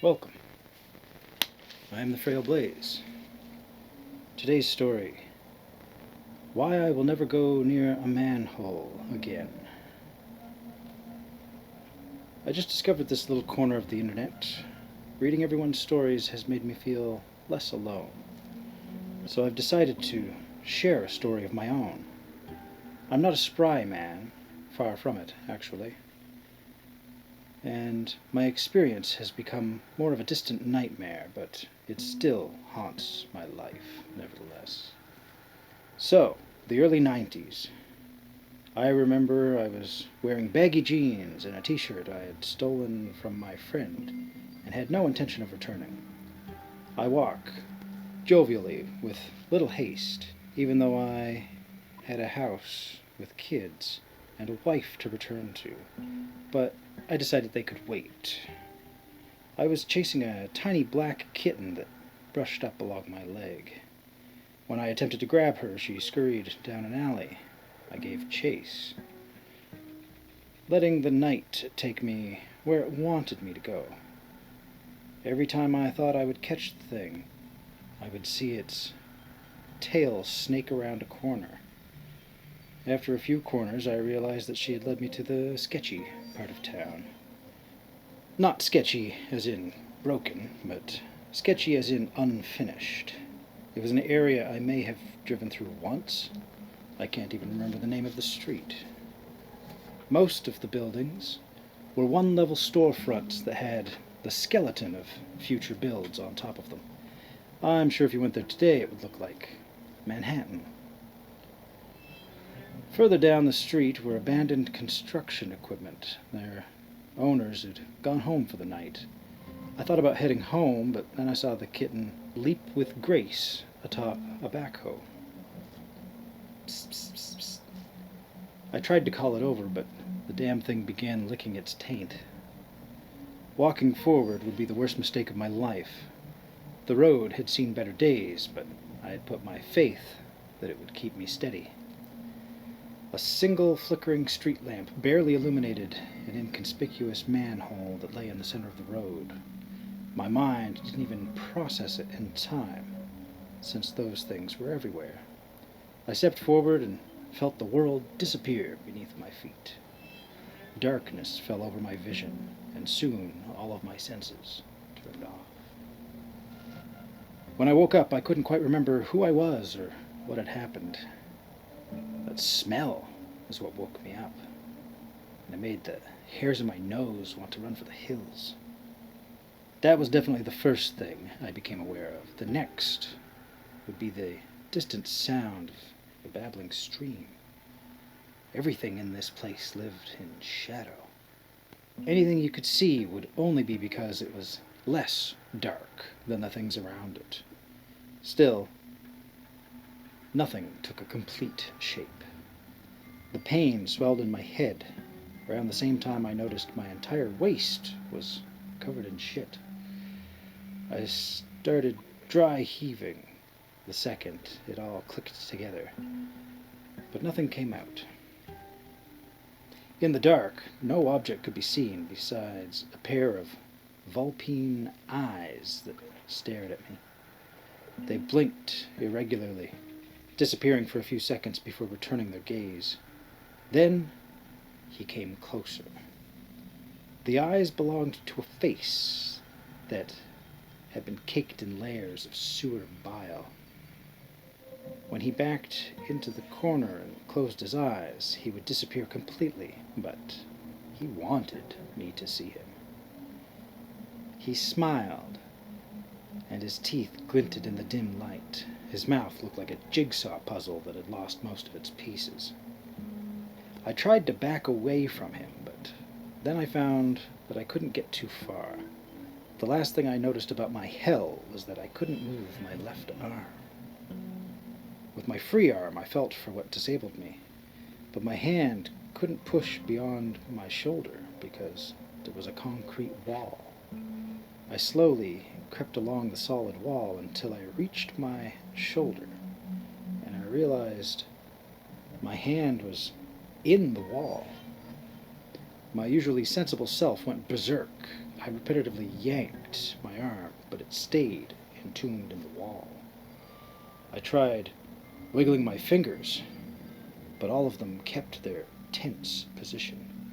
Welcome. I am the Frail Blaze. Today's story: Why I Will Never Go Near a Manhole Again. I just discovered this little corner of the internet. Reading everyone's stories has made me feel less alone. So I've decided to share a story of my own. I'm not a spry man, far from it, actually. And my experience has become more of a distant nightmare, but it still haunts my life, nevertheless. So, the early 90s. I remember I was wearing baggy jeans and a t-shirt I had stolen from my friend and had no intention of returning. I walk jovially, with little haste, even though I had a house with kids and a wife to return to. But I decided they could wait. I was chasing a tiny black kitten that brushed up along my leg. When I attempted to grab her, she scurried down an alley. I gave chase, letting the night take me where it wanted me to go. Every time I thought I would catch the thing, I would see its tail snake around a corner. After a few corners, I realized that she had led me to the sketchy part of town. Not sketchy as in broken, but sketchy as in unfinished. It was an area I may have driven through once. I can't even remember the name of the street. Most of the buildings were one-level storefronts that had the skeleton of future builds on top of them. I'm sure if you went there today, it would look like Manhattan. Further down the street were abandoned construction equipment. Their owners had gone home for the night. I thought about heading home, but then I saw the kitten leap with grace atop a backhoe. Psst, psst, psst, psst. I tried to call it over, but the damn thing began licking its taint. Walking forward would be the worst mistake of my life. The road had seen better days, but I had put my faith that it would keep me steady. A single flickering street lamp barely illuminated an inconspicuous manhole that lay in the center of the road. My mind didn't even process it in time, since those things were everywhere. I stepped forward and felt the world disappear beneath my feet. Darkness fell over my vision, and soon all of my senses turned off. When I woke up, I couldn't quite remember who I was or what had happened. That smell is what woke me up, and it made the hairs on my nose want to run for the hills. That was definitely the first thing I became aware of. The next would be the distant sound of a babbling stream. Everything in this place lived in shadow. Anything you could see would only be because it was less dark than the things around it. Still, nothing took a complete shape. The pain swelled in my head. Around the same time, I noticed my entire waist was covered in shit. I started dry heaving the second it all clicked together, but nothing came out. In the dark, no object could be seen besides a pair of vulpine eyes that stared at me. They blinked irregularly, disappearing for a few seconds before returning their gaze. Then he came closer. The eyes belonged to a face that had been caked in layers of sewer bile. When he backed into the corner and closed his eyes, he would disappear completely, but he wanted me to see him. He smiled, and his teeth glinted in the dim light. His mouth looked like a jigsaw puzzle that had lost most of its pieces. I tried to back away from him, but then I found that I couldn't get too far. The last thing I noticed about my hell was that I couldn't move my left arm. With my free arm, I felt for what disabled me, but my hand couldn't push beyond my shoulder because there was a concrete wall. I slowly crept along the solid wall until I reached my shoulder, and I realized my hand was in the wall. My usually sensible self went berserk I repetitively yanked my arm, but it stayed entombed in the wall. I tried wiggling my fingers, but all of them kept their tense position.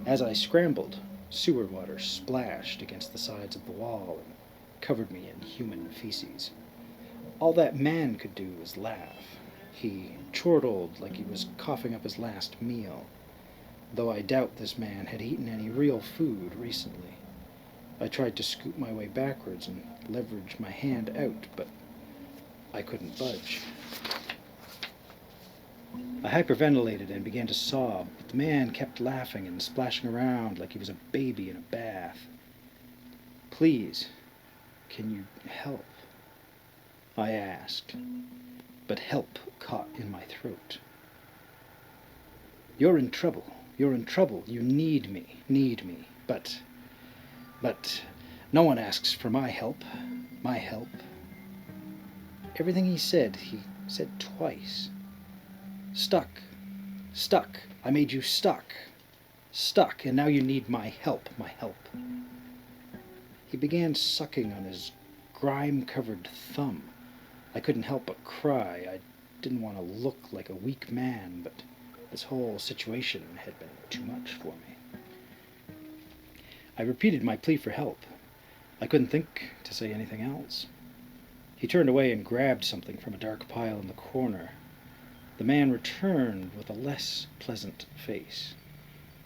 As I scrambled, sewer water splashed against the sides of the wall and covered me in human feces. All that man could do was laugh. He chortled like he was coughing up his last meal, though I doubt this man had eaten any real food recently. I tried to scoot my way backwards and leverage my hand out, but I couldn't budge. I hyperventilated and began to sob, but the man kept laughing and splashing around like he was a baby in a bath. "Please, can you help?" I asked, but help caught in my throat. You're in trouble, you need me, but no one asks for my help. Everything he said twice. Stuck, I made you stuck, and now you need my help. He began sucking on his grime-covered thumb. I couldn't help but cry. I didn't want to look like a weak man, but this whole situation had been too much for me. I repeated my plea for help. I couldn't think to say anything else. He turned away and grabbed something from a dark pile in the corner. The man returned with a less pleasant face.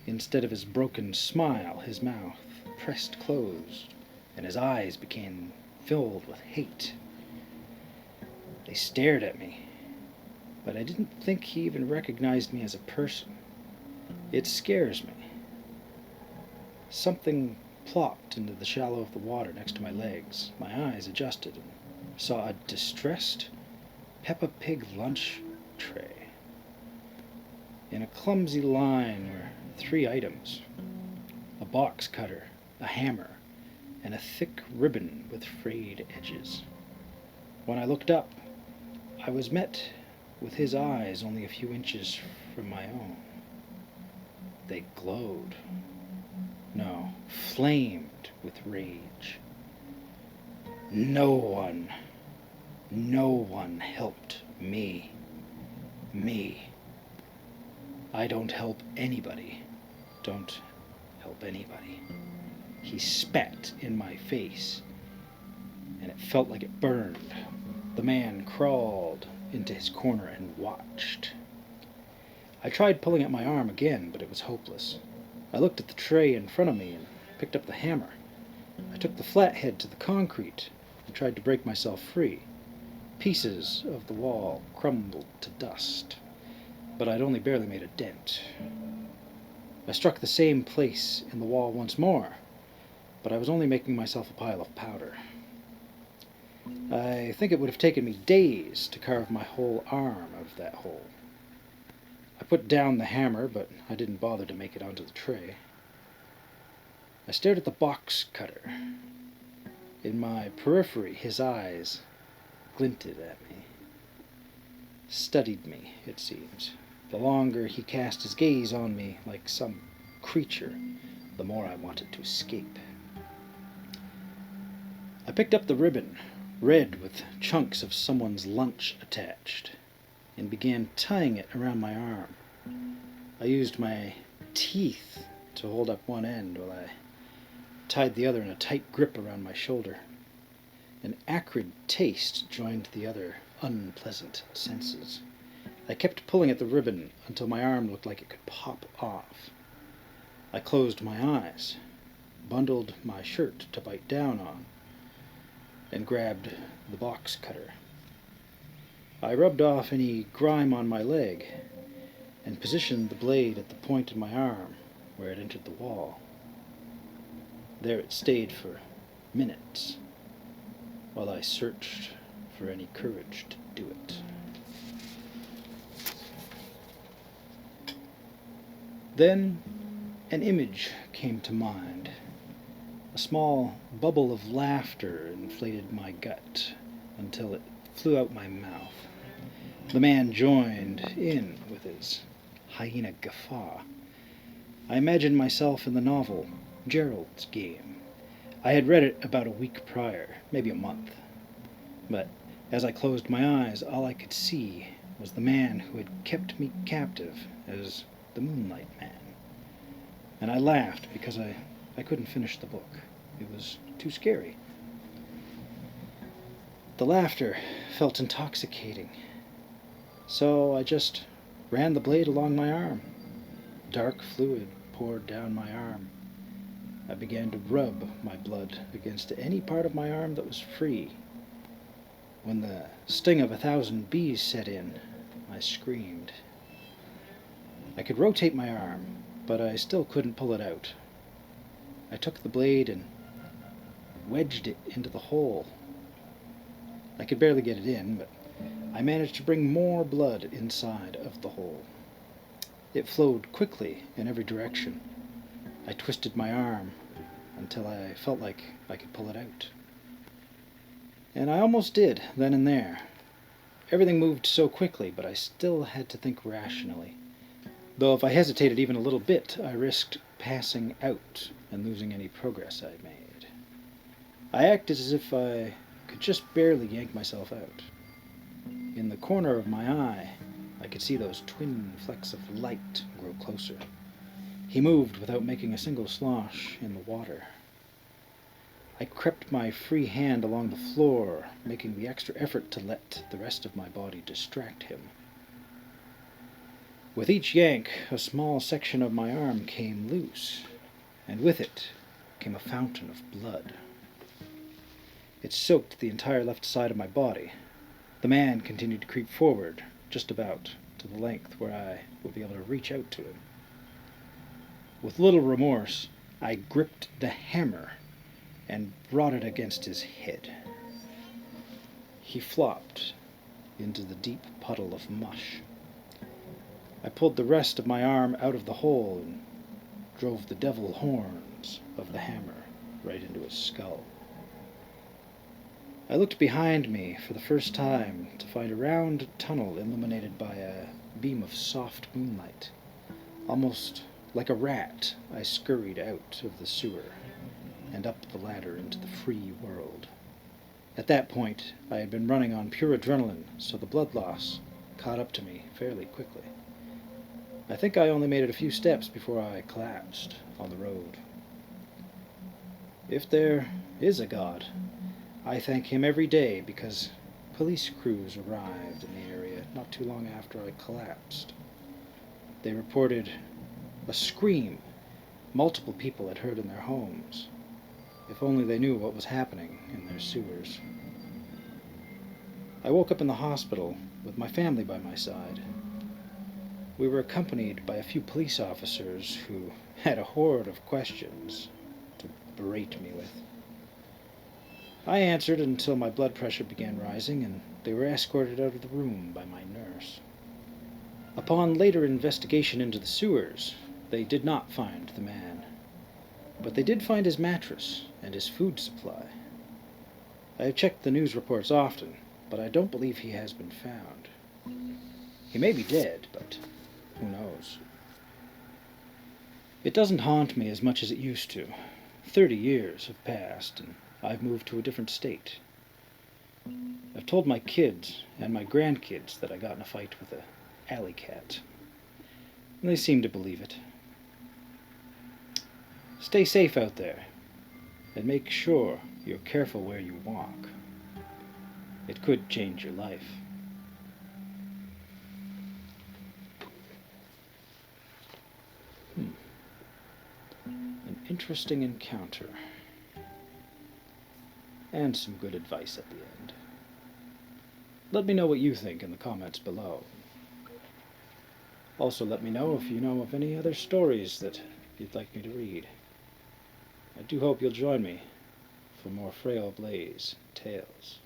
Instead of his broken smile, his mouth pressed closed, and his eyes became filled with hate. They stared at me, but I didn't think he even recognized me as a person. It scares me. Something plopped into the shallow of the water next to my legs. My eyes adjusted and saw a distressed Peppa Pig lunch tray. In a clumsy line were 3 items: a box cutter, a hammer, and a thick ribbon with frayed edges. When I looked up, I was met with his eyes only a few inches from my own. They glowed. No, flamed with rage. No one helped me. I don't help anybody. Don't help anybody. He spat in my face, and it felt like it burned. The man crawled into his corner and watched. I tried pulling at my arm again, but it was hopeless. I looked at the tray in front of me and picked up the hammer. I took the flathead to the concrete and tried to break myself free. Pieces of the wall crumbled to dust, but I'd only barely made a dent. I struck the same place in the wall once more, but I was only making myself a pile of powder. I think it would have taken me days to carve my whole arm out of that hole. I put down the hammer, but I didn't bother to make it onto the tray. I stared at the box cutter. In my periphery, his eyes glinted at me. Studied me, it seems. The longer he cast his gaze on me like some creature, the more I wanted to escape. I picked up the ribbon, red with chunks of someone's lunch attached, and began tying it around my arm. I used my teeth to hold up one end while I tied the other in a tight grip around my shoulder. An acrid taste joined the other unpleasant senses. I kept pulling at the ribbon until my arm looked like it could pop off. I closed my eyes, bundled my shirt to bite down on, and grabbed the box cutter. I rubbed off any grime on my leg and positioned the blade at the point of my arm where it entered the wall. There it stayed for minutes while I searched for any courage to do it. Then an image came to mind. A small bubble of laughter inflated my gut until it flew out my mouth. The man joined in with his hyena guffaw. I imagined myself in the novel Gerald's Game, I had read it about a week prior, maybe a month. But as I closed my eyes, all I could see was the man who had kept me captive as the Moonlight Man. And I laughed because I couldn't finish the book. It was too scary. The laughter felt intoxicating, so I just ran the blade along my arm. Dark fluid poured down my arm. I began to rub my blood against any part of my arm that was free. When the sting of 1,000 bees set in, I screamed. I could rotate my arm, but I still couldn't pull it out. I took the blade and wedged it into the hole. I could barely get it in, but I managed to bring more blood inside of the hole. It flowed quickly in every direction. I twisted my arm until I felt like I could pull it out. And I almost did, then and there. Everything moved so quickly, but I still had to think rationally. Though if I hesitated even a little bit, I risked passing out and losing any progress I'd made. I acted as if I could just barely yank myself out. In the corner of my eye, I could see those twin flecks of light grow closer. He moved without making a single slosh in the water. I crept my free hand along the floor, making the extra effort to let the rest of my body distract him. With each yank, a small section of my arm came loose, and with it came a fountain of blood. It soaked the entire left side of my body. The man continued to creep forward, just about to the length where I would be able to reach out to him. With little remorse, I gripped the hammer and brought it against his head. He flopped into the deep puddle of mush. I pulled the rest of my arm out of the hole and drove the devil horns of the hammer right into his skull. I looked behind me for the first time to find a round tunnel illuminated by a beam of soft moonlight. Almost like a rat, I scurried out of the sewer and up the ladder into the free world. At that point, I had been running on pure adrenaline, so the blood loss caught up to me fairly quickly. I think I only made it a few steps before I collapsed on the road. If there is a God, I thank him every day because police crews arrived in the area not too long after I collapsed. They reported a scream multiple people had heard in their homes. If only they knew what was happening in their sewers. I woke up in the hospital with my family by my side. We were accompanied by a few police officers who had a horde of questions to berate me with. I answered until my blood pressure began rising, and they were escorted out of the room by my nurse. Upon later investigation into the sewers, they did not find the man, but they did find his mattress and his food supply. I have checked the news reports often, but I don't believe he has been found. He may be dead, but who knows? It doesn't haunt me as much as it used to. 30 years have passed, and I've moved to a different state. I've told my kids and my grandkids that I got in a fight with a alley cat, and they seem to believe it. Stay safe out there, and make sure you're careful where you walk. It could change your life. An interesting encounter. And some good advice at the end. Let me know what you think in the comments below. Also let me know if you know of any other stories that you'd like me to read. I do hope you'll join me for more Frail Blaze tales.